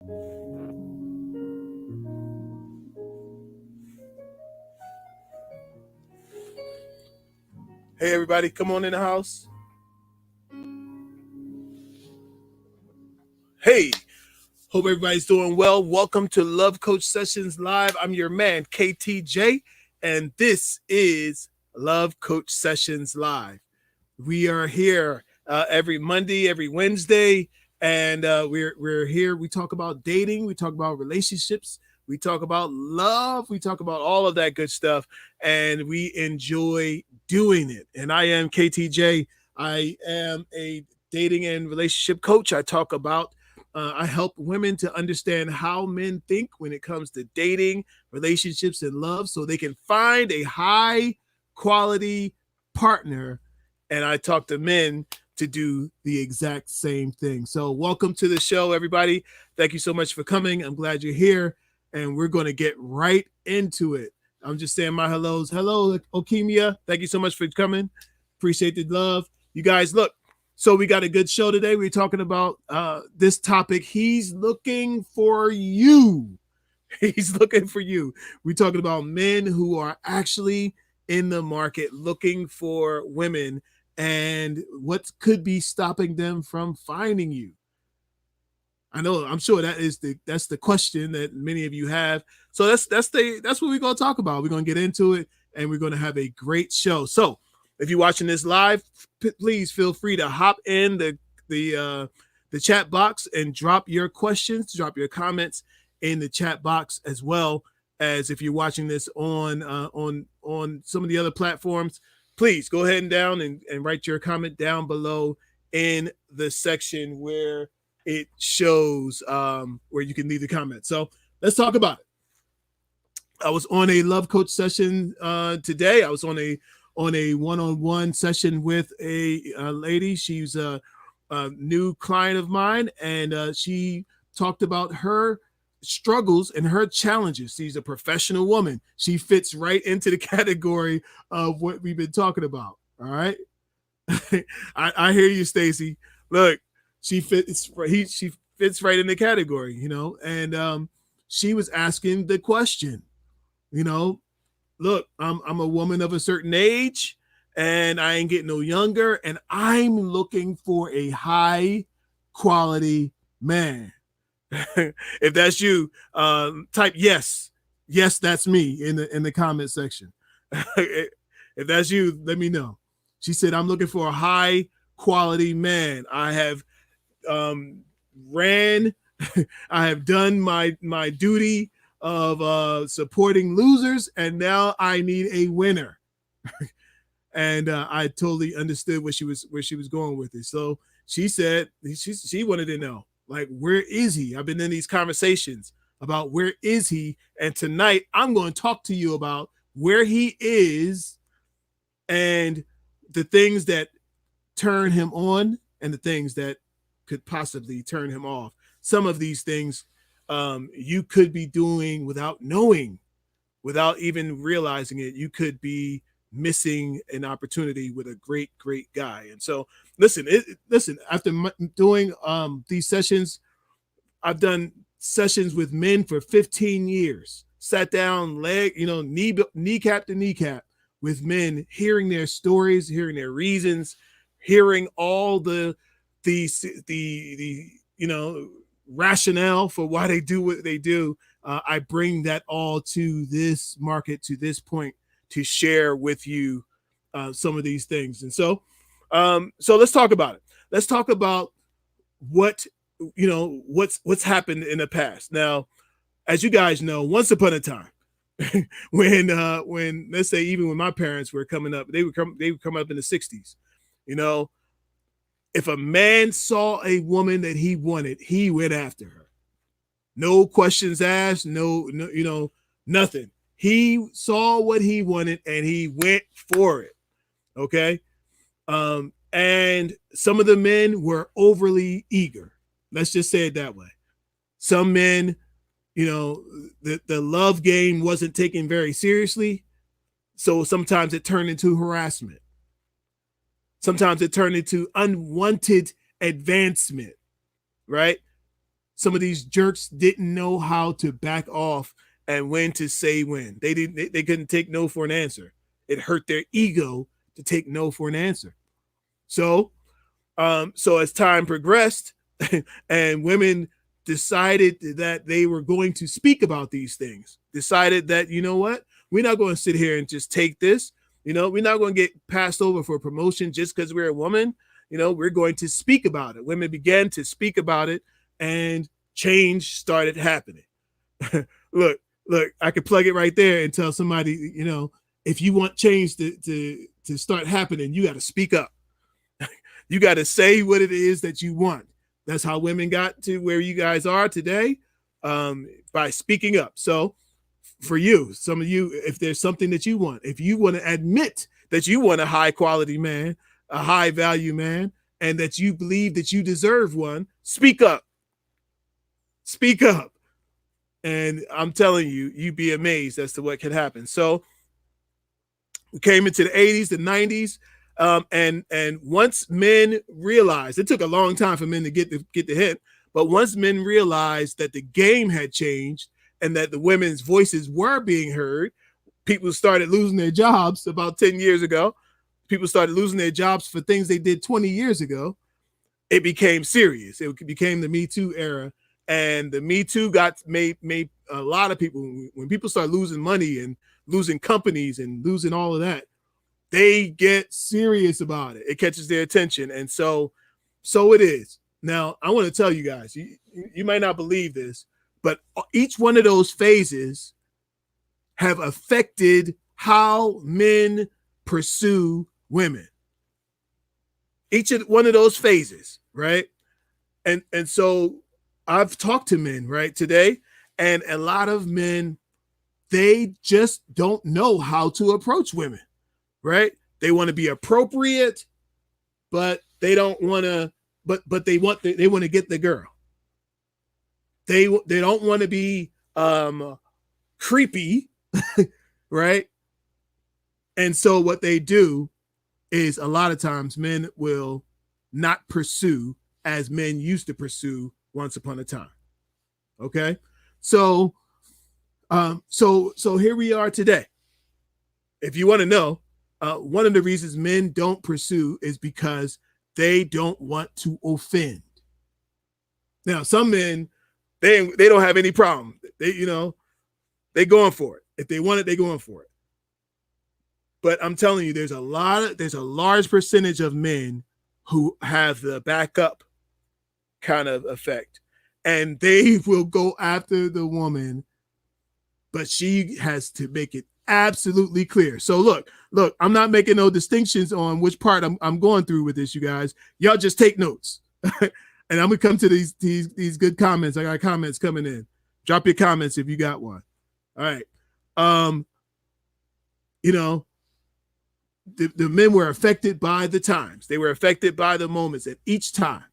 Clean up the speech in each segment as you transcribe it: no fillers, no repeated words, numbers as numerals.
Hey, everybody, come on in the house. Hey, hope everybody's doing well. Welcome to Love Coach Sessions Live. I'm your man, KTJ, and this is Love Coach Sessions Live. We are here every Monday, every Wednesday, and we're here. We talk about dating, we talk about relationships, we talk about love, we talk about all of that good stuff, and we enjoy doing it. And I am KTJ. I am a dating and relationship coach. I help women to understand how men think when it comes to dating, relationships, and love, so they can find a high quality partner. And I talk to men to do the exact same thing. So welcome to the show, everybody. Thank you so much for coming. I'm glad you're here, and we're going to get right into it. I'm just saying my hellos. Hello, Okemia. Thank you so much for coming. Appreciate the love. You guys, look, so we got a good show today. We're talking about this topic. He's looking for you. He's looking for you. We're talking about men who are actually in the market looking for women and what could be stopping them from finding you. I'm sure that's the question that many of you have. So that's what we're going to talk about. We're going to get into it, and we're going to have a great show. So if you're watching this live, please feel free to hop in the chat box and drop your questions, drop your comments in the chat box, as well as if you're watching this on some of the other platforms. Please go ahead and down and write your comment down below in the section where it shows where you can leave the comment. So let's talk about it. I was on a Love Coach session today. I was on a one-on-one session with a lady. She's a new client of mine, and she talked about her struggles and her challenges. She's a professional woman. She fits right into the category of what we've been talking about. All right. I hear you, Stacy. Look, she fits right in the category, and she was asking the question, look, I'm a woman of a certain age, and I ain't getting no younger, and I'm looking for a high quality man. If that's you, type yes. Yes, that's me in the comment section. If that's you, let me know. She said, I'm looking for a high quality man. I have I have done my duty of supporting losers, and now I need a winner. And I totally understood where she was going with it. So she said she wanted to know, like, where is he? I've been in these conversations about where is he, and tonight I'm going to talk to you about where he is and the things that turn him on and the things that could possibly turn him off. Some of these things you could be doing without knowing, without even realizing it. You could be missing an opportunity with a great guy. And so listen, after doing these sessions, I've done sessions with men for 15 years, sat down kneecap to kneecap with men, hearing their stories, hearing their reasons, hearing all the rationale for why they do what they do. I bring that all to this market, to this point, to share with you some of these things. And so let's talk about it. Let's talk about what's happened in the past. Now, as you guys know, once upon a time, when let's say even when my parents were coming up, they would come up in the 60s. If a man saw a woman that he wanted, he went after her. No questions asked, no, nothing. He saw what he wanted and he went for it. Okay. And some of the men were overly eager. Let's just say it that way. Some men, the love game wasn't taken very seriously. So sometimes it turned into harassment. Sometimes it turned into unwanted advancement, right? some of these jerks didn't know how to back off and when to say when. They couldn't take no for an answer. It hurt their ego to take no for an answer. So as time progressed and women decided that they were going to speak about these things, decided that, you know what, we're not going to sit here and just take this. We're not going to get passed over for promotion just because we're a woman. We're going to speak about it. Women began to speak about it and change started happening. Look, I could plug it right there and tell somebody, if you want change to start happening, you got to speak up. You got to say what it is that you want. That's how women got to where you guys are today, by speaking up. So for you, some of you, if there's something that you want, if you want to admit that you want a high quality man, a high value man, and that you believe that you deserve one, speak up. Speak up. And I'm telling you, you'd be amazed as to what can happen. So we came into the 80s, the 90s. And once men realized, it took a long time for men to get the hint, but once men realized that the game had changed and that the women's voices were being heard, people started losing their jobs about 10 years ago. People started losing their jobs for things they did 20 years ago. It became serious. It became the Me Too era. And the Me Too made a lot of people, when people start losing money and losing companies and losing all of that, they get serious about it. It catches their attention. And so it is. Now, I want to tell you guys, you might not believe this, but each one of those phases have affected how men pursue women. Each one of those phases, right? And so I've talked to men, right, today, and a lot of men, they just don't know how to approach women. Right? They want to be appropriate, but they don't want to, but they want to get the girl. They don't want to be creepy, right? And so what they do is a lot of times men will not pursue as men used to pursue once upon a time. Okay? So here we are today. If you want to know, one of the reasons men don't pursue is because they don't want to offend. Now, some men, they don't have any problem. They going for it. If they want it, they going for it. But I'm telling you, there's a large percentage of men who have the backup kind of effect, and they will go after the woman, but she has to make it absolutely clear. So look, I'm not making no distinctions on which part I'm going through with this, you guys. Y'all just take notes. And I'm gonna come to these good comments. I got comments coming in. Drop your comments if you got one. All right. The men were affected by the times. They were affected by the moments at each time,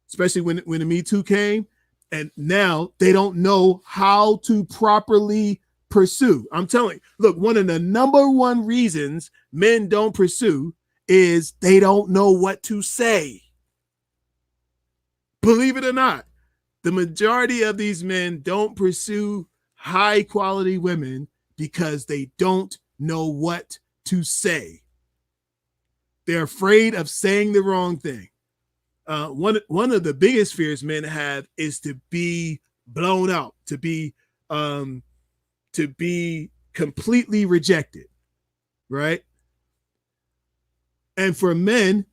especially when the Me Too came. And now they don't know how to properly pursue. I'm telling you, look, one of the number one reasons men don't pursue is they don't know what to say. Believe it or not, the majority of these men don't pursue high quality women because they don't know what to say. They're afraid of saying the wrong thing. One of the biggest fears men have is to be blown out, to be completely rejected, right? And for men,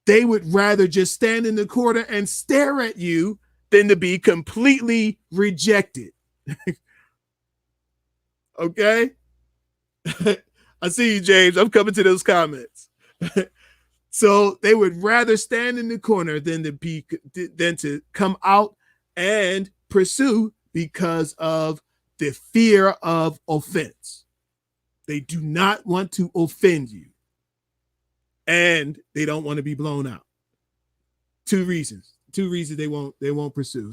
they would rather just stand in the corner and stare at you than to be completely rejected. Okay? I see you, James. I'm coming to those comments. So they would rather stand in the corner than to come out and pursue because of the fear of offense. They do not want to offend you, and they don't want to be blown out. Two reasons they won't pursue.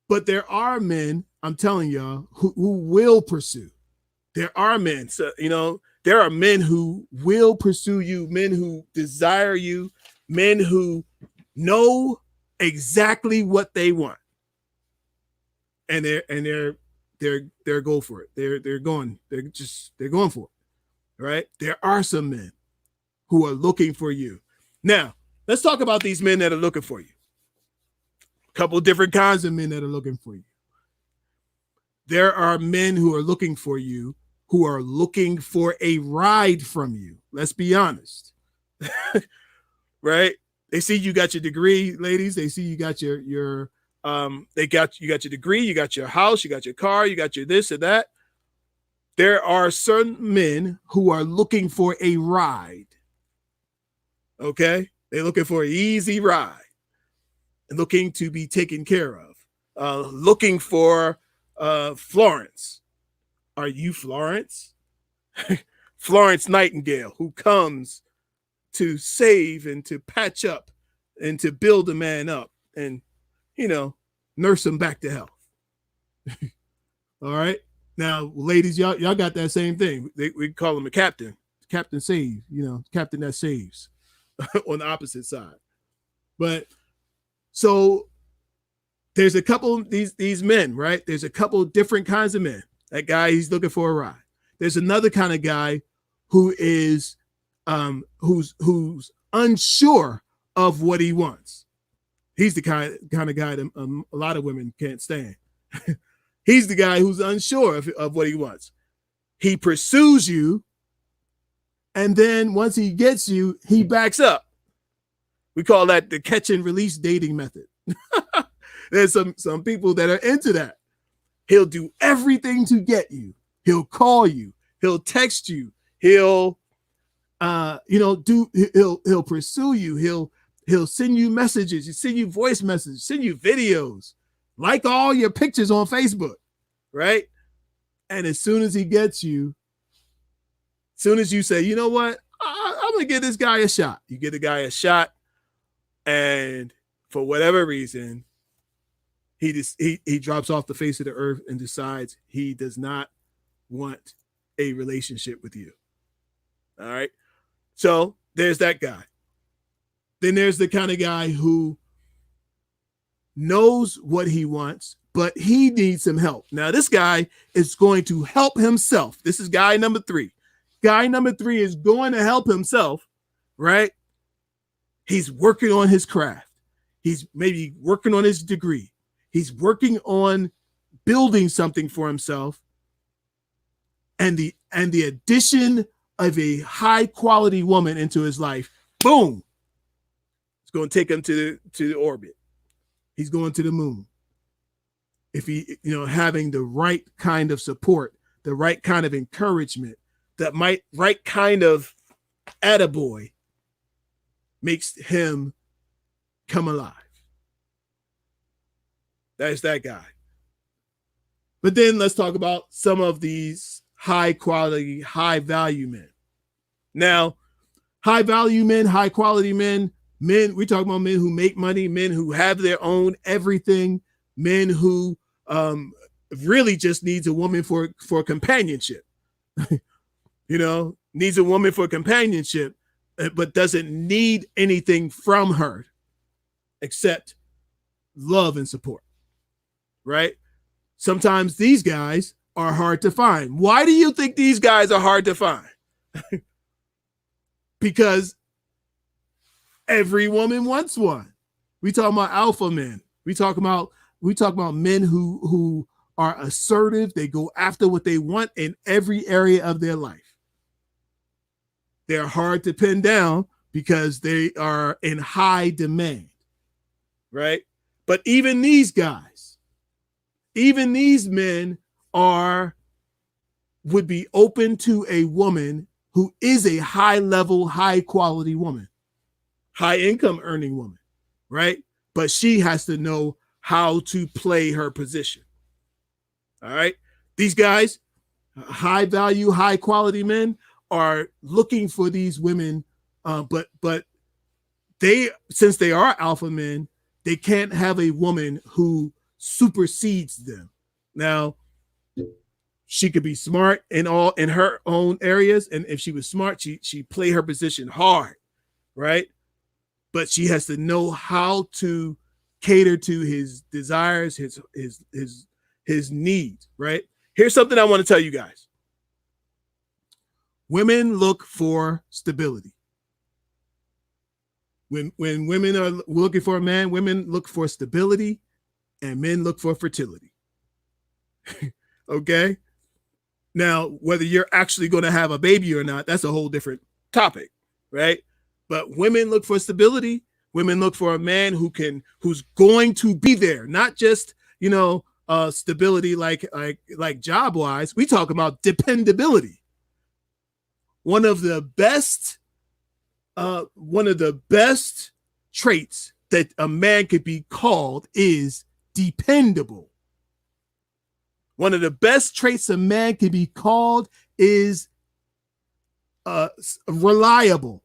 But there are men, I'm telling y'all, who will pursue. There are men, there are men who will pursue you, men who desire you, men who know exactly what they want, and they're go for it. They're going for it, right? There are some men who are looking for you. Now, let's talk about these men that are looking for you. A couple of different kinds of men that are looking for you. There are men who are looking for you who are looking for a ride from you. Let's be honest. Right? They see you got your degree, ladies. They see you got your you got your degree, you got your house, you got your car, you got your this and that. There are certain men who are looking for a ride. Okay? They're looking for an easy ride, looking to be taken care of, looking for Florence. Are you Florence? Florence Nightingale, who comes to save and to patch up and to build a man up and, nurse him back to health. All right. Now, ladies, y'all got that same thing. We call him a captain. Captain save, captain that saves on the opposite side. But so there's a couple these men, right? There's a couple different kinds of men. That guy, he's looking for a ride. There's another kind of guy who is who's unsure of what he wants. He's the kind of guy that a lot of women can't stand. He's the guy who's unsure of what he wants. He pursues you, and then once he gets you, he backs up. We call that the catch and release dating method. There's some people that are into that. He'll do everything to get you. He'll call you. He'll text you. He'll he'll pursue you. He'll send you messages. He'll send you voice messages. Send you videos. Like all your pictures on Facebook, right? And as soon as he gets you, as soon as you say, you know what, I'm gonna give this guy a shot. You give the guy a shot, and for whatever reason, he drops off the face of the earth and decides he does not want a relationship with you. All right. So there's that guy. Then there's the kind of guy who knows what he wants, but he needs some help. Now, this guy is going to help himself. This is guy number 3. Guy number 3 is going to help himself, right? He's working on his craft. He's maybe working on his degree. He's working on building something for himself. And the addition of a high quality woman into his life, boom, it's going to take him to the orbit. He's going to the moon. If he, having the right kind of support, the right kind of encouragement, right kind of attaboy makes him come alive. That's that guy. But then let's talk about some of these high quality, high value men. Now, high value men, high quality men, we talk about men who make money, men who have their own everything, men who really just needs a woman for companionship. Needs a woman for companionship, but doesn't need anything from her except love and support, right? Sometimes these guys are hard to find. Why do you think these guys are hard to find? Because every woman wants one. We talk about alpha men. We talk about men who are assertive. They go after what they want in every area of their life. They're hard to pin down because they are in high demand, right? But even these guys, even these men would be open to a woman who is a high level, high quality woman, high income earning woman, right? But she has to know how to play her position. All right. These guys, high value, high quality men, are looking for these women, but since they are alpha men, they can't have a woman who supersedes them. Now, she could be smart in her own areas, and if she was smart, she play her position hard, right? but she has to know how to cater to his desires, his needs, right? Here's something I want to tell you guys. Women look for stability. When women are looking for a man, women look for stability and men look for fertility. Okay? Now, whether you're actually going to have a baby or not, that's a whole different topic, right? But women look for stability. Women look for a man who's going to be there, not just, stability like job wise. We talk about dependability. One of the best traits that a man could be called is dependable. One of the best traits a man can be called is reliable,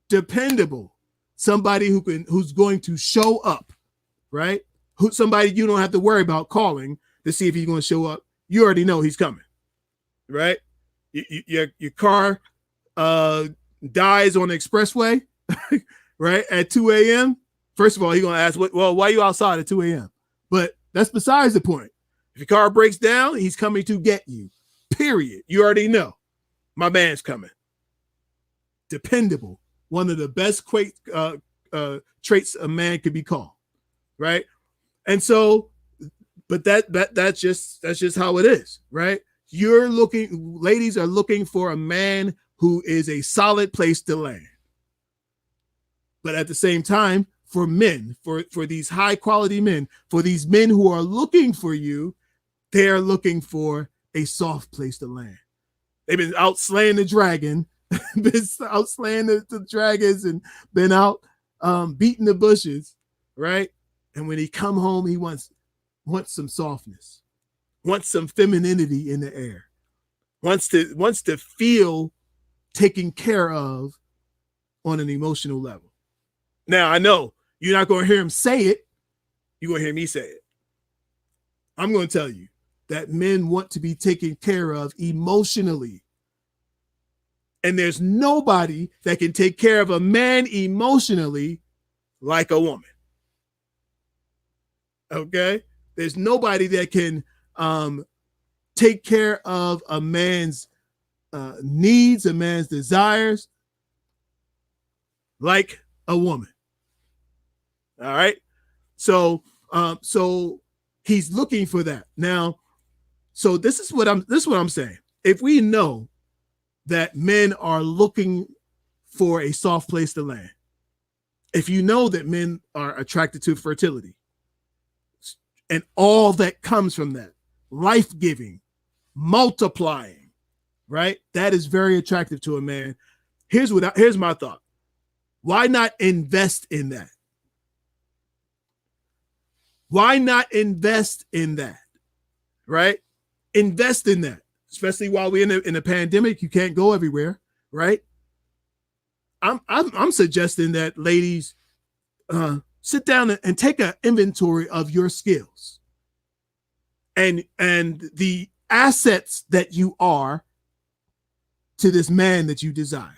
dependable, somebody who's going to show up, right? Somebody you don't have to worry about calling to see if he's going to show up. You already know he's coming, right? Your car dies on the expressway, right, at 2 a.m. First of all, he's going to ask, why are you outside at 2 a.m.? But that's besides the point. If your car breaks down, he's coming to get you, period. You already know. My man's coming. Dependable. One of the best traits a man could be called, right? And so, but that's just how it is, right? Ladies are looking for a man who is a solid place to land. But at the same time, for men, for these high quality men, for these men who are looking for you, they're looking for a soft place to land. They've been out slaying the dragon, been out slaying the dragons and been out beating the bushes, right? And when he come home, he wants some softness, wants some femininity in the air, wants to feel taken care of on an emotional level. Now, I know you're not going to hear him say it. You're going to hear me say it. I'm going to tell you that men want to be taken care of emotionally. And there's nobody that can take care of a man emotionally like a woman. Okay? There's nobody that can take care of a man's needs, a man's desires like a woman. All right? So he's looking for that. Now, so this is what I'm saying. If we know that men are looking for a soft place to land, if you know that men are attracted to fertility and all that comes from that, life-giving, multiplying, right? That is very attractive to a man. Here's my thought. Why not invest in that? Why not invest in that? Right? Invest in that, especially while we're in a pandemic. You can't go everywhere, right? I'm suggesting that ladies sit down and take an inventory of your skills and the assets that you are to this man that you desire.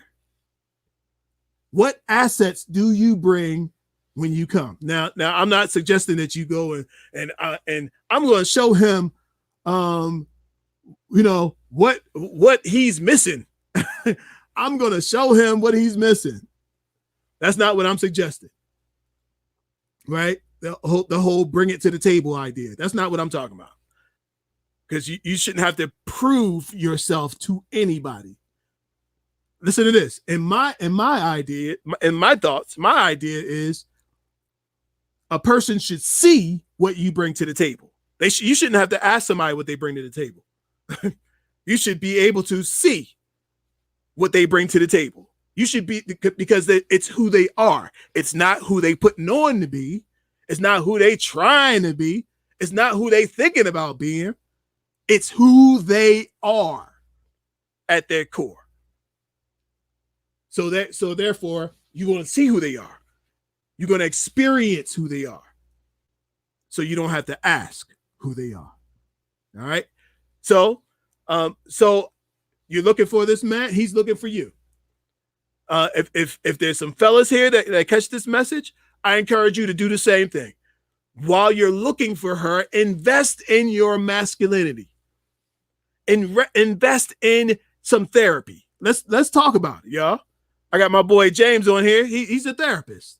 What assets do you bring when you come? Now I'm not suggesting that you go and I'm going to show him what he's missing. I'm going to show him what he's missing. That's not what I'm suggesting. Right? The whole bring it to the table idea. That's not what I'm talking about. Because you shouldn't have to prove yourself to anybody. Listen to this. In my idea, in my thoughts, my idea is a person should see what you bring to the table. You shouldn't have to ask somebody what they bring to the table. You should be able to see what they bring to the table. You should be, because it's who they are. It's not who they putting on to be. It's not who they trying to be. It's not who they thinking about being. It's who they are at their core. So therefore, you're going to see who they are. You're going to experience who they are. So you don't have to ask who they are. All right. So you're looking for this man. He's looking for you. If there's some fellas here that catch this message, I encourage you to do the same thing. While you're looking for her, invest in your masculinity. Invest in some therapy. Let's talk about it, y'all. I got my boy James on here. He's a therapist.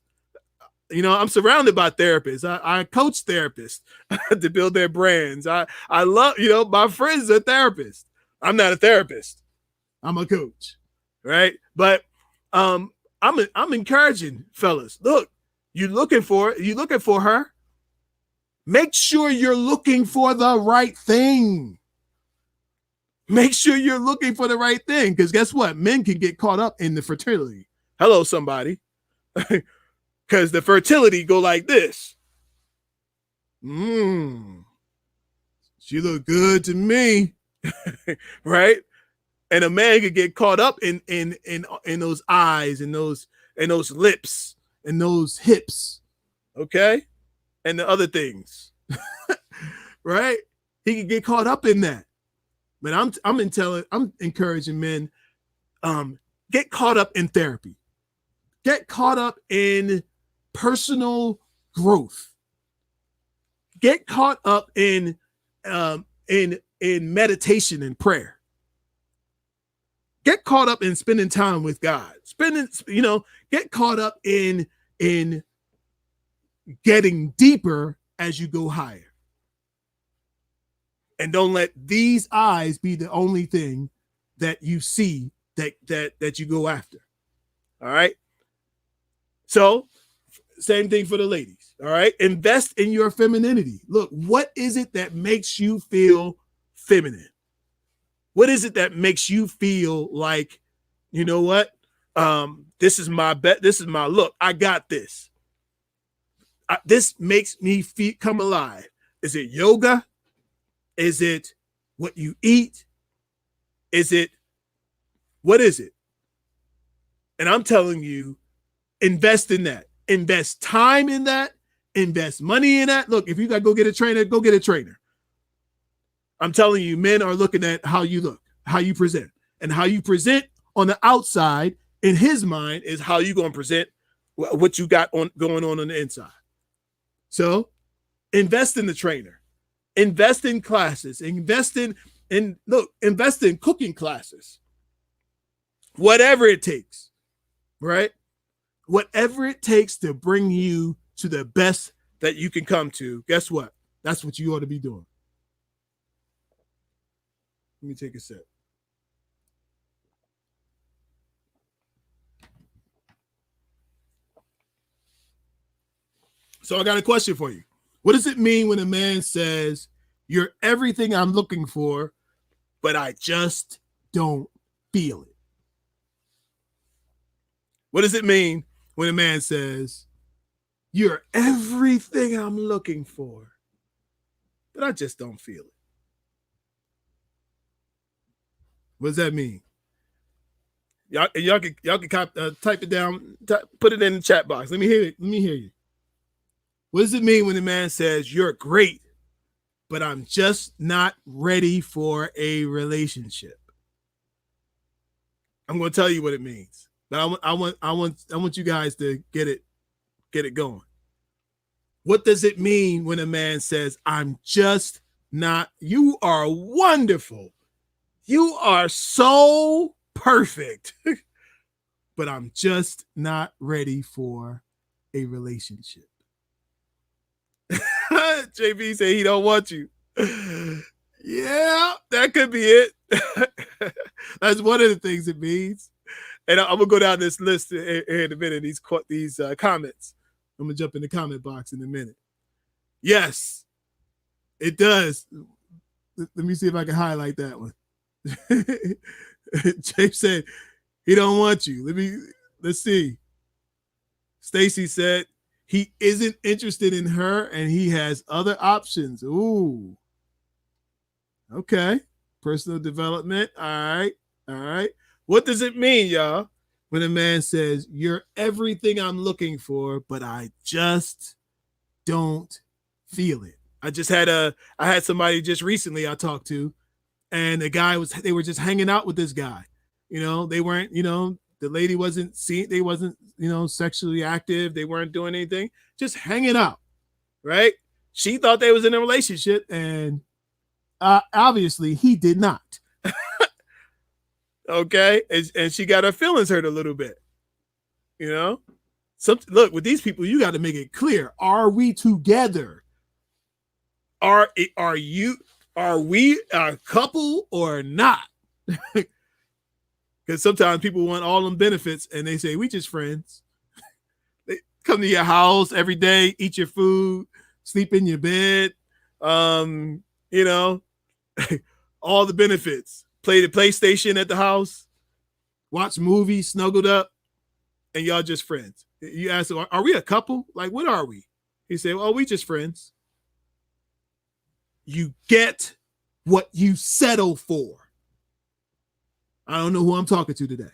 I'm surrounded by therapists. I coach therapists to build their brands. I love, my friends are therapists. I'm not a therapist. I'm a coach, right? But I'm encouraging fellas. Look, you're looking for her. Make sure you're looking for the right thing. Make sure you're looking for the right thing, because guess what? Men can get caught up in the fertility. Hello, somebody. Because the fertility go like this. She look good to me, right? And a man could get caught up in those eyes and those lips and those hips, okay, and the other things, right? He could get caught up in that. But I'm encouraging men, get caught up in therapy, get caught up in personal growth, get caught up in meditation and prayer, get caught up in spending time with God, get caught up in getting deeper as you go higher. And don't let these eyes be the only thing that you see that you go after. All right. So same thing for the ladies. All right. Invest in your femininity. Look, what is it that makes you feel feminine? What is it that makes you feel like, you know what? This is my bet. This is my look. I got this. This makes me come alive. Is it yoga? Is it what you eat? What is it? And I'm telling you, invest in that. Invest time in that. Invest money in that. Look, if you got to go get a trainer, go get a trainer. I'm telling you, men are looking at how you look, how you present. And how you present on the outside, in his mind, is how you're going to present what you got going on the inside. So invest in the trainer. Invest in classes, invest in cooking classes, whatever it takes, right? Whatever it takes to bring you to the best that you can come to. Guess what? That's what you ought to be doing. Let me take a sip. So I got a question for you. What does it mean when a man says, you're everything I'm looking for, but I just don't feel it? What does it mean when a man says, you're everything I'm looking for, but I just don't feel it? What does that mean? Y'all can type it down, put it in the chat box. Let me hear it. Let me hear you. What does it mean when a man says, you're great, but I'm just not ready for a relationship? I'm going to tell you what it means, but I want you guys to get it going. What does it mean when a man says, I'm just not, you are wonderful, you are so perfect, but I'm just not ready for a relationship? JB said he don't want you. Yeah, that could be it. That's one of the things it means. And I'm gonna go down this list here in a minute. These comments. I'm gonna jump in the comment box in a minute. Yes, it does. Let me see if I can highlight that one. James said he don't want you. Let's see. Stacy said he isn't interested in her and he has other options. Ooh. Okay. Personal development. All right. What does it mean, y'all, when a man says, you're everything I'm looking for, but I just don't feel it? I had somebody just recently I talked to, and the guy they were just hanging out with this guy. They weren't, The lady wasn't seen, they wasn't, sexually active. They weren't doing anything, just hanging out, right? She thought they was in a relationship, and obviously he did not. Okay. And she got her feelings hurt a little bit, look, with these people, you got to make it clear. Are we together? Are we a couple or not? Because sometimes people want all them benefits and they say, we just friends. They come to your house every day, eat your food, sleep in your bed, all the benefits. Play the PlayStation at the house, watch movies, snuggled up, and y'all just friends. You ask, are we a couple? Like, what are we? He said, oh, we just friends. You get what you settle for. I don't know who I'm talking to today,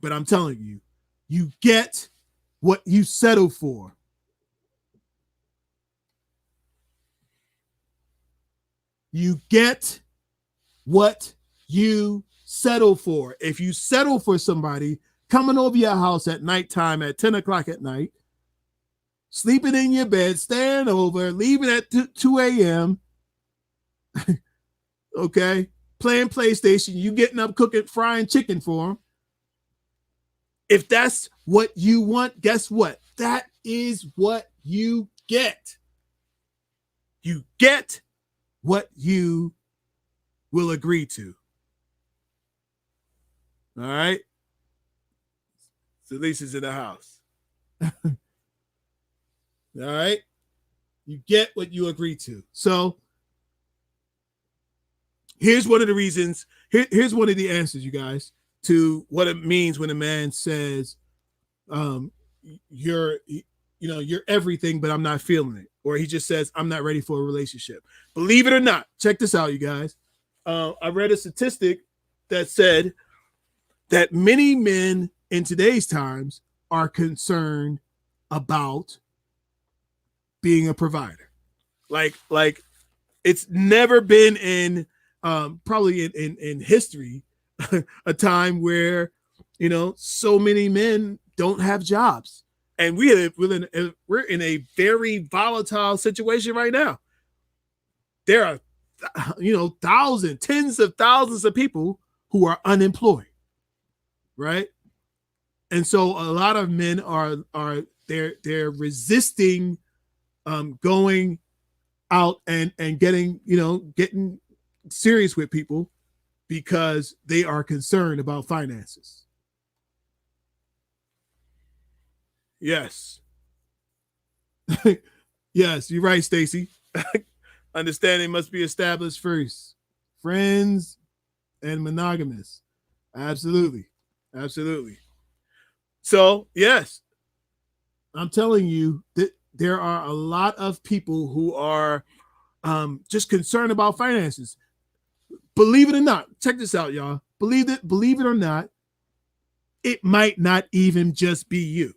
but I'm telling you, you get what you settle for. You get what you settle for. If you settle for somebody coming over your house at nighttime at 10 o'clock at night, sleeping in your bed, staying over, leaving at 2 a.m., okay, playing PlayStation, you getting up, cooking, frying chicken for them. If that's what you want, guess what? That is what you get. You get what you will agree to. All right? So Lisa's in the house. All right? You get what you agree to. So here's one of the reasons, here's one of the answers, you guys, to what it means when a man says, you're everything, but I'm not feeling it. Or he just says, I'm not ready for a relationship. Believe it or not, check this out, you guys. I read a statistic that said that many men in today's times are concerned about being a provider. Like it's never been in probably in history a time where so many men don't have jobs, and we're in a very volatile situation right now. There are thousands, tens of thousands of people who are unemployed, right? And so a lot of men are they're resisting going out and getting serious with people because they are concerned about finances. Yes. Yes, you're right, Stacy. Understanding must be established first. Friends and monogamous. Absolutely. Absolutely. So, yes, I'm telling you that there are a lot of people who are just concerned about finances. Believe it or not, check this out, y'all. Believe it or not, it might not even just be you.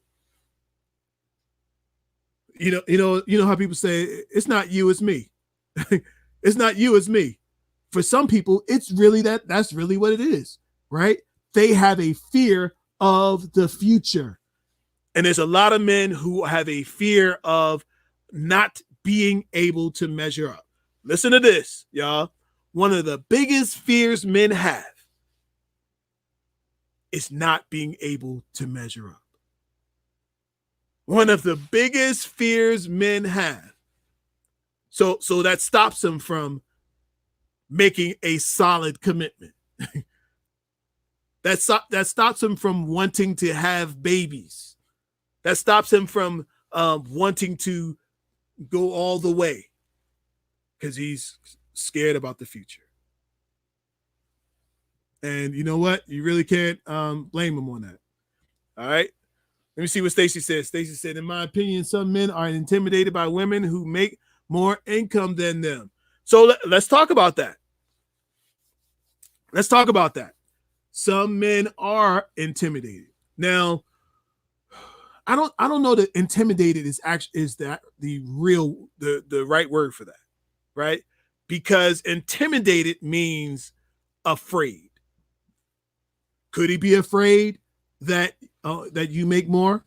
You know how people say it's not you, it's me. It's not you, it's me. For some people, it's really that's really what it is, right? They have a fear of the future. And there's a lot of men who have a fear of not being able to measure up. Listen to this, y'all. One of the biggest fears men have is not being able to measure up. One of the biggest fears men have. So that stops them from making a solid commitment. That stops him from wanting to have babies. That stops him from wanting to go all the way because he's scared about the future. And you know what? You really can't blame him on that. All right. Let me see what Stacy says. Stacy said, in my opinion, some men are intimidated by women who make more income than them. So let's talk about that. Let's talk about that. Some men are intimidated. Now, I don't know that intimidated is that the right word for that, right? Because intimidated means afraid. Could he be afraid that you make more,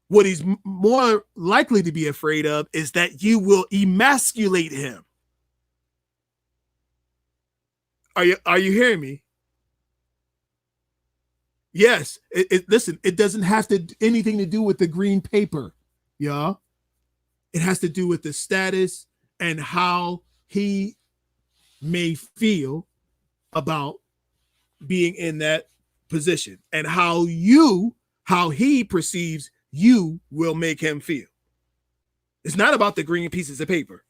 what he's more likely to be afraid of is that you will emasculate him. Are you hearing me? Yes. Listen, it doesn't have anything to do with the green paper, y'all. It has to do with the status and how he may feel about being in that position, and how he perceives you will make him feel. It's not about the green pieces of paper.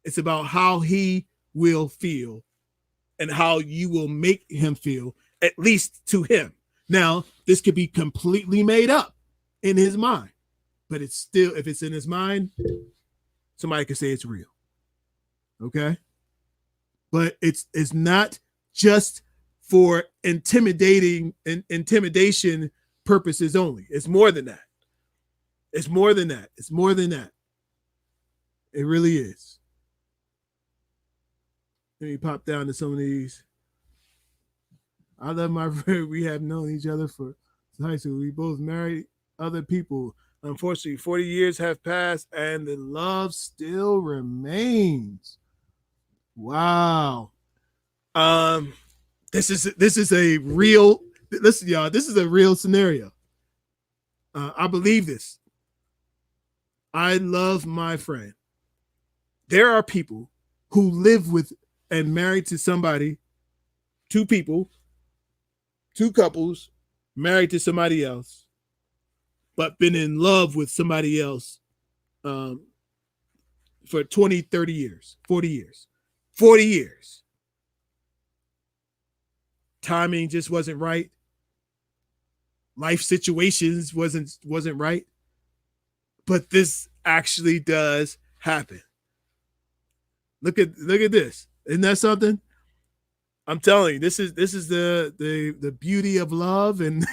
It's about how he will feel and how you will make him feel, at least to him. Now, this could be completely made up in his mind, but it's still, if it's in his mind, somebody could say it's real. Okay? But it's not just for intimidation purposes only. It's more than that. It's more than that. It's more than that. It really is. Let me pop down to some of these. I love my friend. We have known each other for high school. We both married other people. Unfortunately, 40 years have passed and the love still remains. Wow. This is a real, listen, y'all, this is a real scenario. I believe this. I love my friend. There are people who live with and married to somebody, two couples, married to somebody else, but been in love with somebody else for 20, 30 years, 40 years. 40 years. Timing just wasn't right. Life situations wasn't right. But this actually does happen. Look at this. Isn't that something? I'm telling you, this is the beauty of love and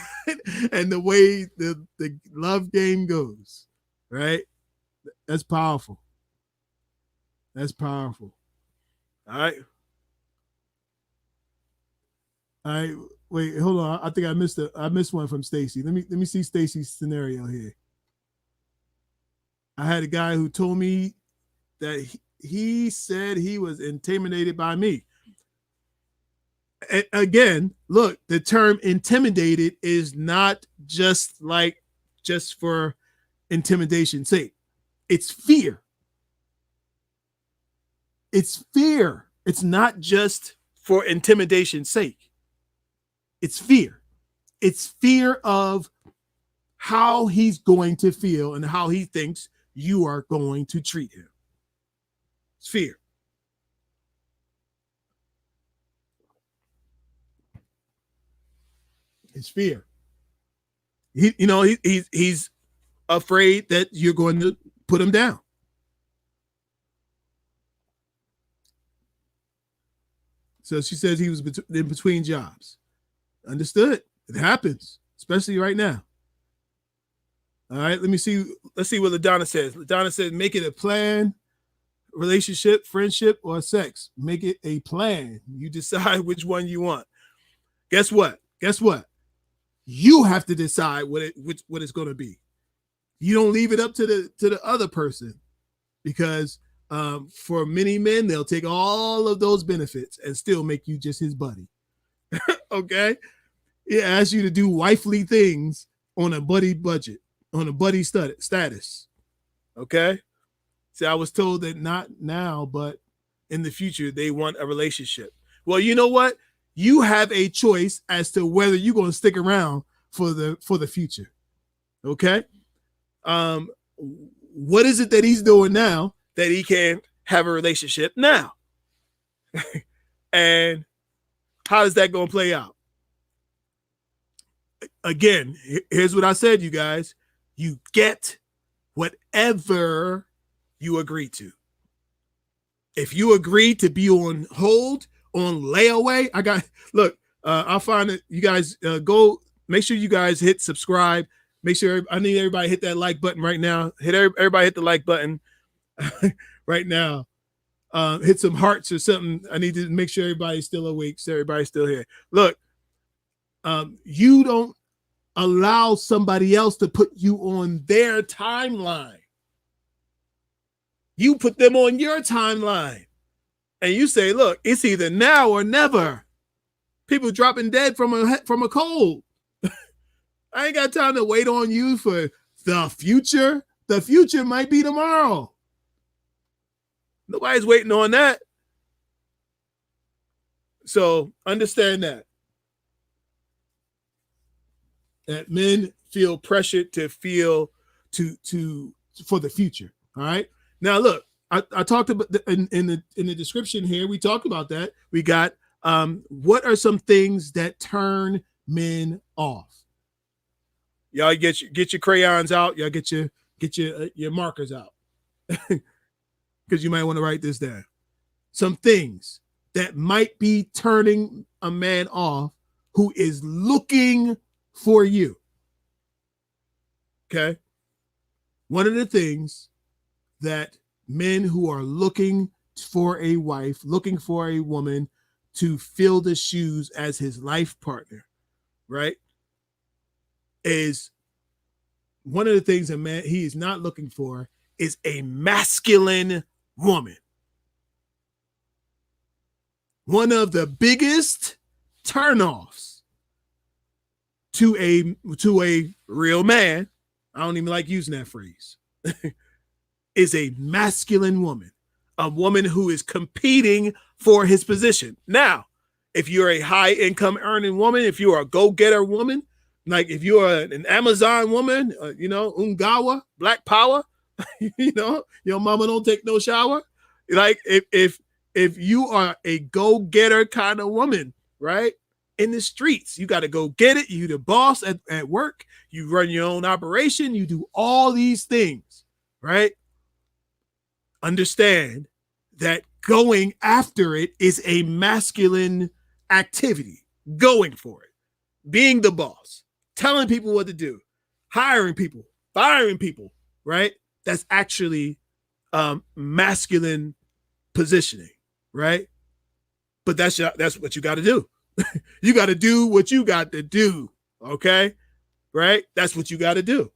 and the way the love game goes. Right? That's powerful. That's powerful. All right. Wait, hold on. I think I missed one from Stacy. Let me see Stacy's scenario here. I had a guy who told me that he said he was intimidated by me. And again, look, the term intimidated is not just for intimidation's sake. It's fear. It's fear. It's not just for intimidation's sake. It's fear. It's fear of how he's going to feel and how he thinks you are going to treat him. It's fear. It's fear. He's afraid that you're going to put him down. So she says he was in between jobs. Understood. It happens, especially right now. All right, let's see what LaDonna says. LaDonna says, make it a plan, relationship, friendship, or sex. Make it a plan. You decide which one you want. Guess what? You have to decide what it's going to be. You don't leave it up to the other person, because for many men, they'll take all of those benefits and still make you just his buddy. Okay? It asks you to do wifely things on a buddy budget, on a buddy status. Okay? See, I was told that not now, but in the future, they want a relationship. Well, you know what? You have a choice as to whether you're going to stick around for the future. Okay? What is it that he's doing now that he can have a relationship now? And how is that going to play out? Again, here's what I said, you guys. You get whatever you agree to. If you agree to be on hold, on layaway, I'll find it. You guys go, make sure you guys hit subscribe. Make sure, I need everybody hit that like button right now. Everybody hit the like button right now. Hit some hearts or something. I need to make sure everybody's still awake, so everybody's still here. Look, You don't allow somebody else to put you on their timeline. You put them on your timeline. And you say, look, it's either now or never. People dropping dead from a cold. I ain't got time to wait on you for the future. The future might be tomorrow. Nobody's waiting on that. So understand that men feel pressured to feel for the future. All right. Now look, I talked about in the description here. We talked about that. We got what are some things that turn men off? Y'all get your crayons out. Y'all get your markers out because you might want to write this down. Some things that might be turning a man off who is looking for you. Okay. One of the things that men who are looking for a wife, looking for a woman to fill the shoes as his life partner, right, is one of the things a man he is not looking for is a masculine woman. One of the biggest turnoffs to a real man, I don't even like using that phrase, is a masculine woman, a woman who is competing for his position. Now, if you're a high income earning woman, if you're a go-getter woman, like if you're an Amazon woman, Ungawa, Black Power, your mama don't take no shower. Like if you are a go-getter kind of woman, right, in the streets, you got to go get it. You the boss at work. You run your own operation. You do all these things, right? Understand that going after it is a masculine activity. Going for it, being the boss, telling people what to do, hiring people, firing people, right? That's actually masculine positioning, right? But that's what you got to do. You got to do what you got to do, okay? Right? That's what you got to do.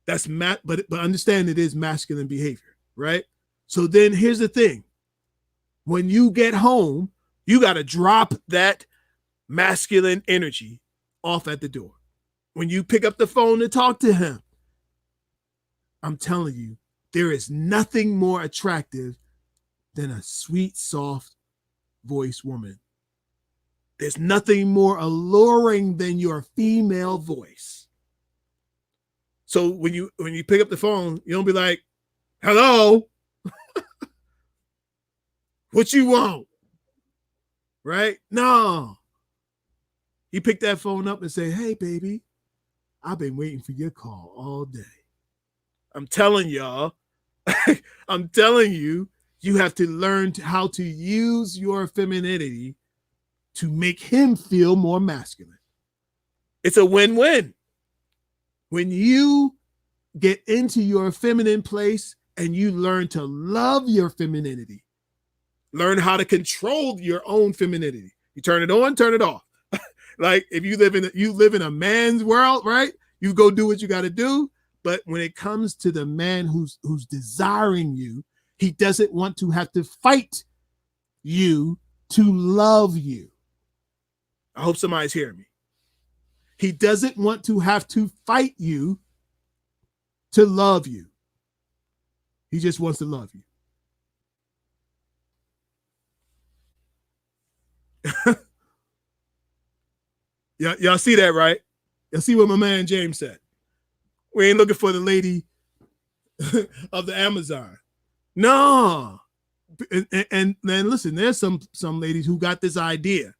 That's but understand it is masculine behavior, right? So then here's the thing. When you get home, you got to drop that masculine energy off at the door. When you pick up the phone to talk to him, I'm telling you, there is nothing more attractive than a sweet, soft voice woman. There's nothing more alluring than your female voice. So when you pick up the phone, you don't be like, hello, what you want? Right? No. You pick that phone up and say, hey, baby, I've been waiting for your call all day. I'm telling y'all, I'm telling you, you have to learn how to use your femininity to make him feel more masculine. It's a win-win. When you get into your feminine place and you learn to love your femininity, learn how to control your own femininity. You turn it on, turn it off. Like if you live in a man's world, right? You go do what you got to do. But when it comes to the man who's desiring you, he doesn't want to have to fight you to love you. I hope somebody's hearing me. He doesn't want to have to fight you to love you. He just wants to love you. Y'all see that, right? Y'all see what my man James said. We ain't looking for the lady of the Amazon. No. And listen, there's some ladies who got this idea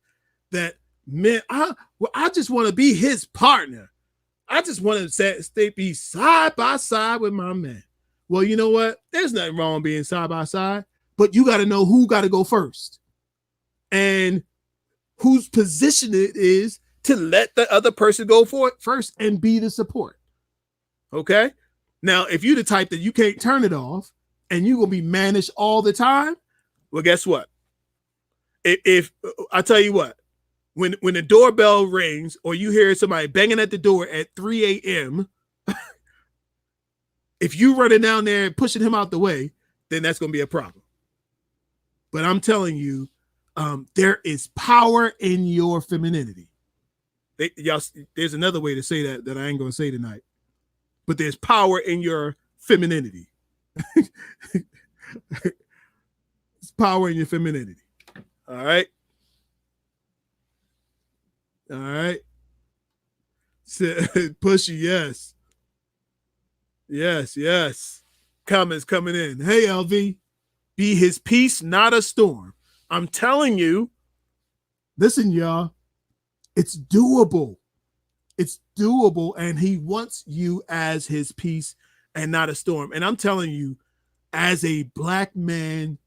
that men, I just want to be his partner. I just want to be side by side with my man. Well, you know what? There's nothing wrong being side by side, but you got to know who got to go first and whose position it is to let the other person go for it first and be the support. Okay? Now, if you're the type that you can't turn it off and you're going to be managed all the time, well, guess what? If I tell you what, When the doorbell rings or you hear somebody banging at the door at 3 a.m., if you running down there and pushing him out the way, then that's going to be a problem. But I'm telling you, there is power in your femininity. There's another way to say that I ain't going to say tonight. But there's power in your femininity. It's power in your femininity. All right. All right. Pushy, yes. Yes, yes. Comments coming in. Hey, LV. Be his peace, not a storm. I'm telling you, listen, y'all, it's doable. It's doable, and he wants you as his peace and not a storm. And I'm telling you, as a black man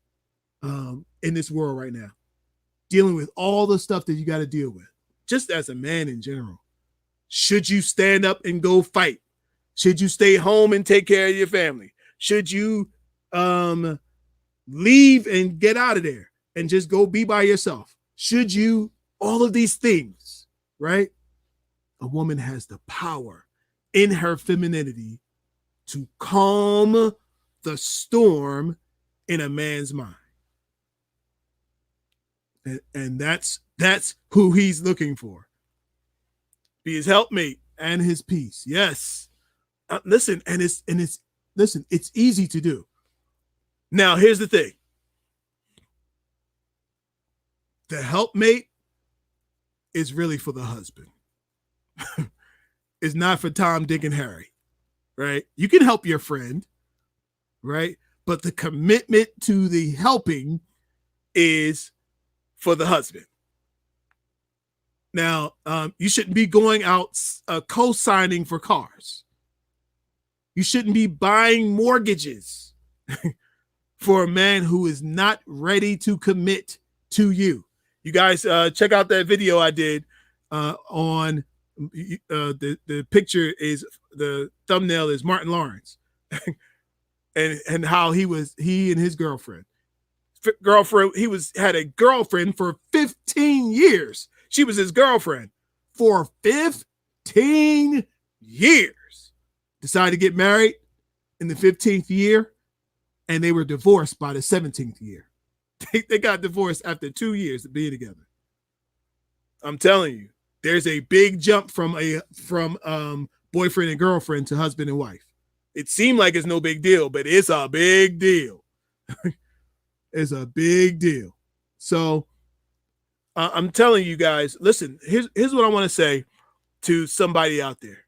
in this world right now, dealing with all the stuff that you got to deal with, just as a man in general, should you stand up and go fight? Should you stay home and take care of your family? Should you leave and get out of there and just go be by yourself? Should you, all of these things, right? A woman has the power in her femininity to calm the storm in a man's mind. And that's who he's looking for. Be his helpmate and his peace. Yes. Listen, it's easy to do. Now, here's the thing. The helpmate is really for the husband. It's not for Tom, Dick, and Harry, right? You can help your friend, right? But the commitment to the helping is for the husband. Now, you shouldn't be going out co-signing for cars. You shouldn't be buying mortgages for a man who is not ready to commit to you. You guys check out that video I did on the picture is, the thumbnail is Martin Lawrence and how he and his girlfriend, had a girlfriend for 15 years. She was his girlfriend for 15 years. Decided to get married in the 15th year, and they were divorced by the 17th year. They got divorced after 2 years of being together. I'm telling you, there's a big jump from boyfriend and girlfriend to husband and wife. It seemed like it's no big deal, but it's a big deal. It's a big deal. So I'm telling you guys, listen, here's what I want to say to somebody out there.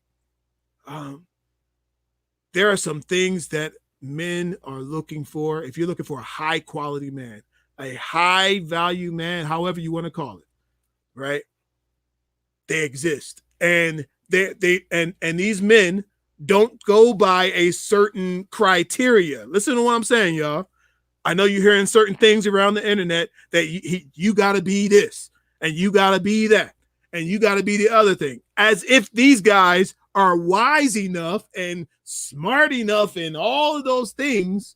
There are some things that men are looking for. If you're looking for a high quality man, a high value man, however you want to call it, right? They exist. And these men don't go by a certain criteria. Listen to what I'm saying, y'all. I know you're hearing certain things around the internet that you got to be this and you got to be that and you got to be the other thing, as if these guys are wise enough and smart enough and all of those things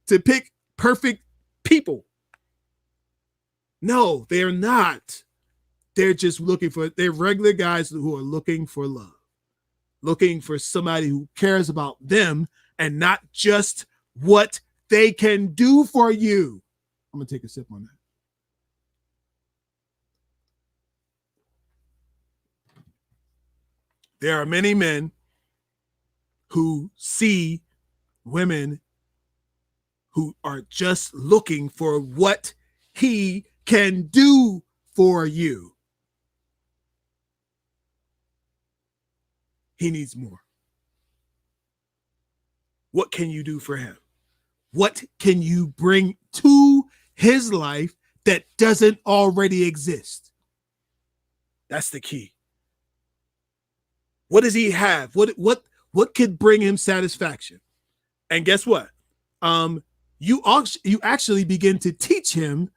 to pick perfect people. No, they're not. They're just they're regular guys who are looking for love, looking for somebody who cares about them and not just what they can do for you. I'm going to take a sip on that. There are many men who see women who are just looking for what he can do for you. He needs more. What can you do for him? What can you bring to his life that doesn't already exist? That's the key. What does he have? What could bring him satisfaction? And guess what? You actually begin to teach him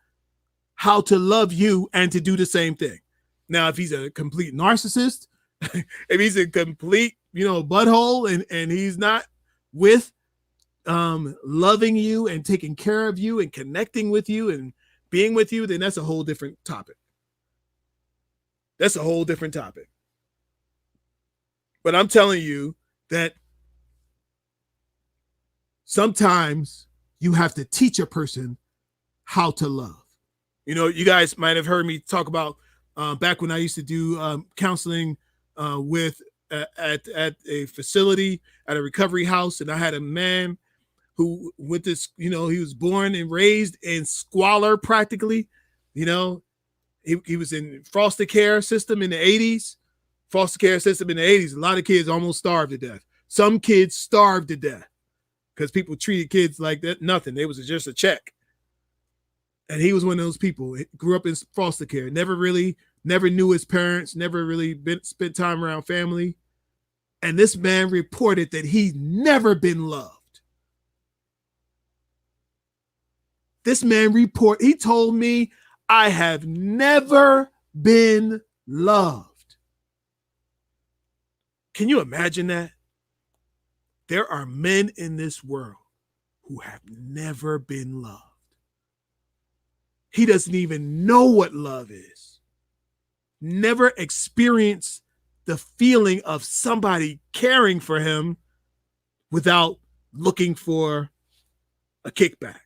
how to love you and to do the same thing. Now, if he's a complete narcissist, if he's a complete, butthole and he's not with loving you and taking care of you and connecting with you and being with you, then that's a whole different topic. That's a whole different topic. But I'm telling you that sometimes you have to teach a person how to love. You know, you guys might have heard me talk about back when I used to do counseling with at a facility, at a recovery house, and I had a man who with this, you know, he was born and raised in squalor practically. You know, he was in foster care system in the 80s. Foster care system in the 80s. A lot of kids almost starved to death. Some kids starved to death because people treated kids like that, nothing. It was just a check. And he was one of those people. He grew up in foster care, never knew his parents, never really spent time around family. And this man reported that he's never been loved. This man he told me, I have never been loved. Can you imagine that? There are men in this world who have never been loved. He doesn't even know what love is. Never experienced the feeling of somebody caring for him without looking for a kickback.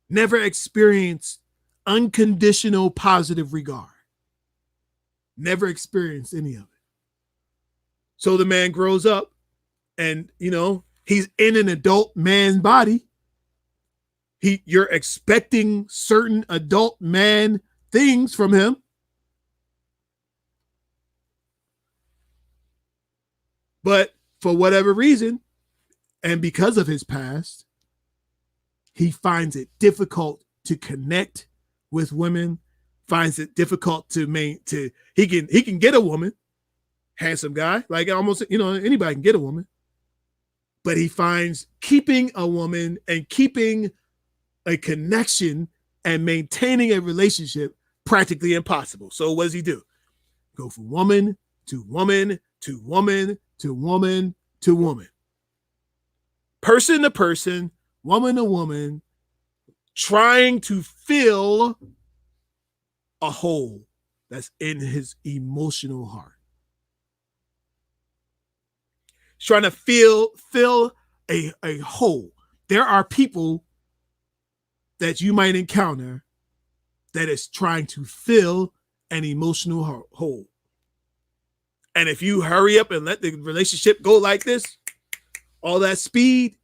Never experienced unconditional positive regard. Never experienced any of it. So the man grows up and, you know, he's in an adult man's body. You're expecting certain adult man things from him. But for whatever reason, and because of his past, he finds it difficult to connect with women, finds it difficult he can get a woman, handsome guy, like almost, you know, anybody can get a woman. But he finds keeping a woman and keeping a connection and maintaining a relationship practically impossible. So what does he do? Go from woman to woman to woman to woman to woman. Person to person, woman to woman, trying to fill a hole that's in his emotional heart. He's trying to fill a hole. There are people that you might encounter that is trying to fill an emotional hole. And if you hurry up and let the relationship go like this, all that speed,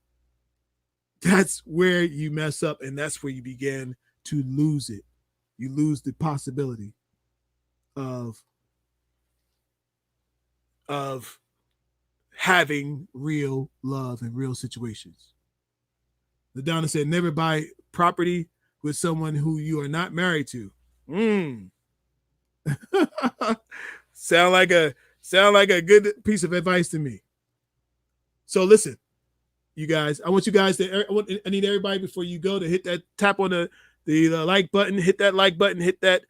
that's where you mess up, and that's where you begin to lose it. You lose the possibility of having real love and real situations. LaDonna said, never buy property with someone who you are not married to. Sound like a good piece of advice to me. So listen, you guys, I need everybody before you go to hit that, tap on the like button, hit that like button, hit that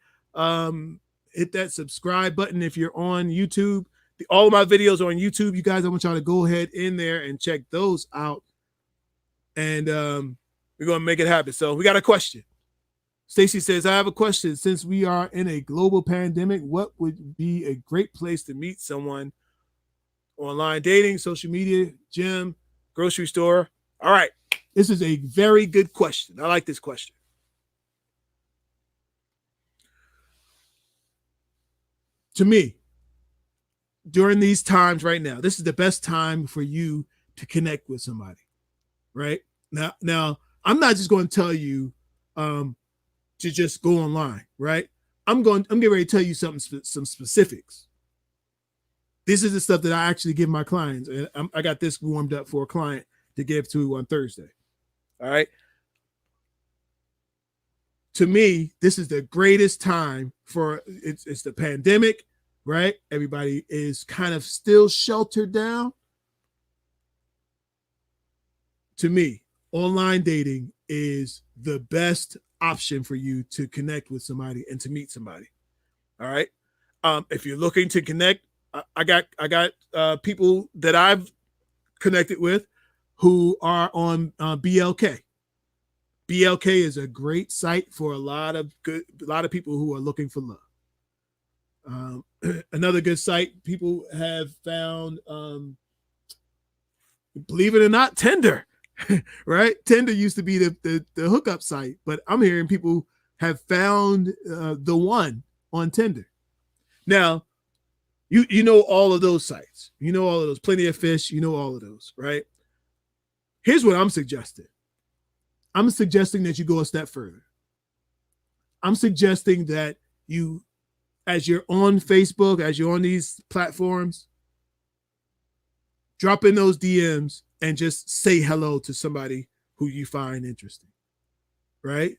subscribe button if you're on YouTube. All of my videos are on YouTube. You guys, I want y'all to go ahead in there and check those out. And we're going to make it happen. So we got a question. Stacy says, I have a question. Since we are in a global pandemic, what would be a great place to meet someone? Online dating, social media, gym, grocery store? All right. This is a very good question. I like this question. To me, during these times right now, this is the best time for you to connect with somebody, right? Now, I'm not just going to tell you to just go online, right? I'm getting ready to tell you some specifics. This is the stuff that I actually give my clients. And I got this warmed up for a client to give to on Thursday. All right. To me, this is the greatest time for it's the pandemic, right? Everybody is kind of still sheltered down. To me, online dating is the best option for you to connect with somebody and to meet somebody. All right. If you're looking to connect, I got people that I've connected with who are on BLK. BLK is a great site for a lot of people who are looking for love. Another good site people have found, believe it or not, Tinder. Right? Tinder used to be the hookup site, but I'm hearing people have found the one on Tinder. Now, you know all of those sites. You know all of those. Plenty of Fish. You know all of those, right? Here's what I'm suggesting. I'm suggesting that you go a step further. I'm suggesting that you, as you're on Facebook, as you're on these platforms, drop in those DMs and just say hello to somebody who you find interesting, right?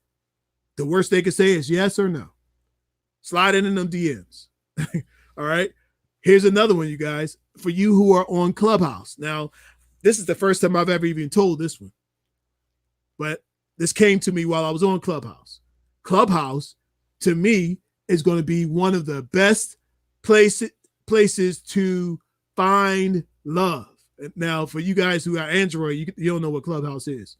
The worst they could say is yes or no. Slide in them DMs. All right. Here's another one, you guys, for you who are on Clubhouse. Now, this is the first time I've ever even told this one, but this came to me while I was on Clubhouse. Clubhouse, to me, is going to be one of the best places to find love. Now, for you guys who are Android, you don't know what Clubhouse is.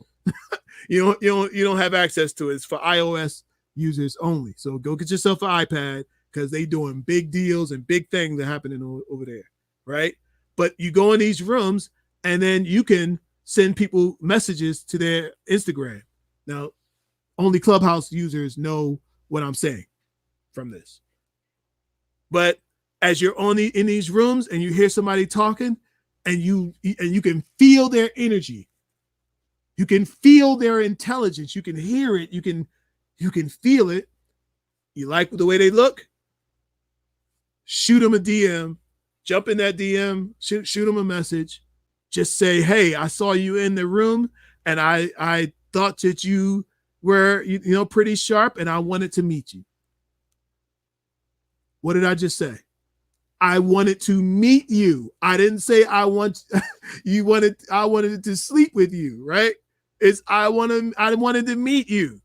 you don't have access to it. It's for iOS users only. So go get yourself an iPad because they doing big deals and big things are happening over there, right? But you go in these rooms and then you can send people messages to their Instagram. Now, only Clubhouse users know what I'm saying from this. But as you're in these rooms and you hear somebody talking and you can feel their energy, you can feel their intelligence, you can hear it, you can feel it. You like the way they look? Shoot them a DM, jump in that DM, shoot them a message. Just say, hey, I saw you in the room and I thought that you were, pretty sharp and I wanted to meet you. What did I just say? I wanted to meet you. I didn't say I wanted to sleep with you, right? It's I wanted to meet you.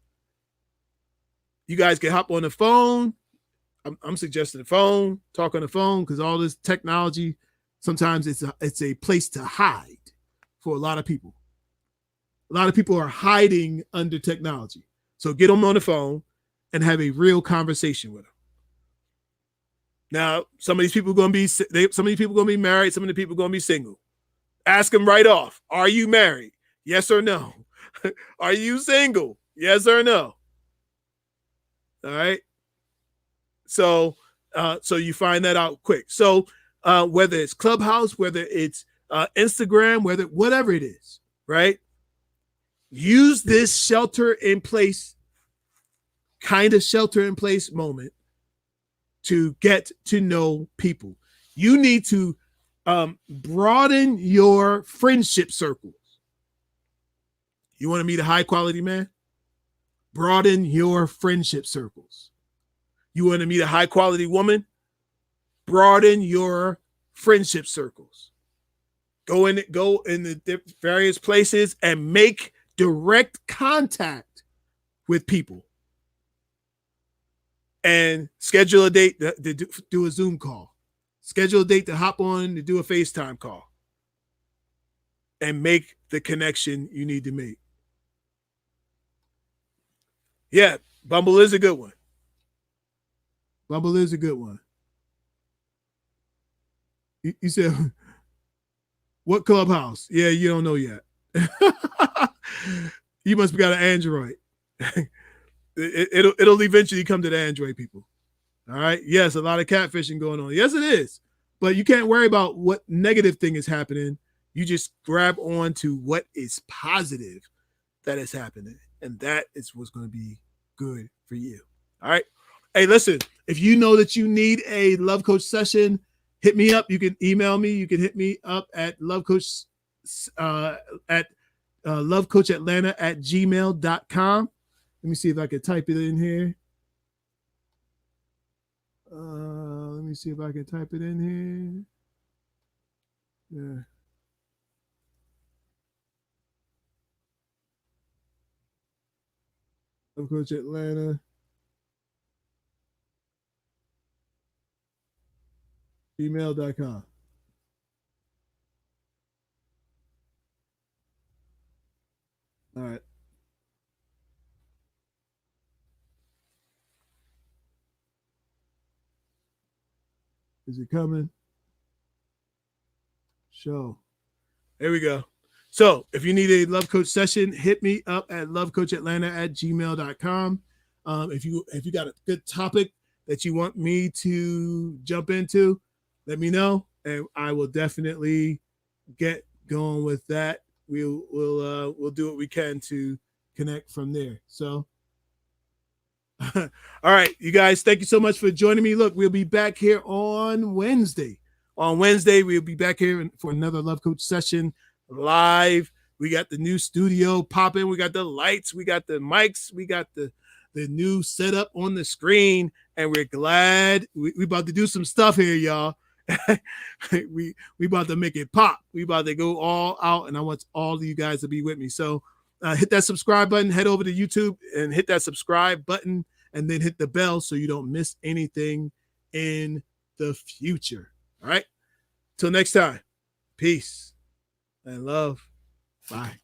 You guys can hop on the phone. I'm suggesting the phone, talk on the phone, because all this technology, sometimes it's a place to hide for a lot of people. A lot of people are hiding under technology. So get them on the phone and have a real conversation with them. Now, some of these people are going to be married. Some of the people are going to be single. Ask them right off. Are you married? Yes or no? Are you single? Yes or no? All right. So you find that out quick. So whether it's Clubhouse, whether it's Instagram, whatever it is, right? Use this shelter in place moment to get to know people. You need to broaden your friendship circles. You want to meet a high quality man? Broaden your friendship circles. You want to meet a high quality woman? Broaden your friendship circles. Go in the various places and make direct contact with people. And schedule a date to do a Zoom call. Schedule a date to hop on to do a FaceTime call. And make the connection you need to make. Yeah, Bumble is a good one. Bumble is a good one. You said, what Clubhouse? Yeah, you don't know yet. You must have got an Android. It'll eventually come to the Android people. All right. Yes, a lot of catfishing going on. Yes, it is. But you can't worry about what negative thing is happening. You just grab on to what is positive that is happening. And that is what's going to be good for you. All right. Hey, listen, if you know that you need a love coach session, hit me up. You can email me. You can hit me up at lovecoachatlanta@gmail.com. Let me see if I can type it in here. Let me see if I can type it in here. Yeah. Love Coach Atlanta. Gmail.com. All right. Is it coming? Show. There we go. So if you need a Love Coach session, hit me up at lovecoachatlanta@gmail.com. If you got a good topic that you want me to jump into, let me know, and I will definitely get going with that. We'll do what we can to connect from there. So, all right, you guys, thank you so much for joining me. Look, we'll be back here on Wednesday. On Wednesday, we'll be back here for another Love Coach session live. We got the new studio popping. We got the lights. We got the mics. We got the new setup on the screen. And we're glad we about to do some stuff here, y'all. we about to make it pop. We about to go all out. And I want all of you guys to be with me. So hit that subscribe button. Head over to YouTube and hit that subscribe button. And then hit the bell so you don't miss anything in the future. All right. Till next time. Peace and love. Bye.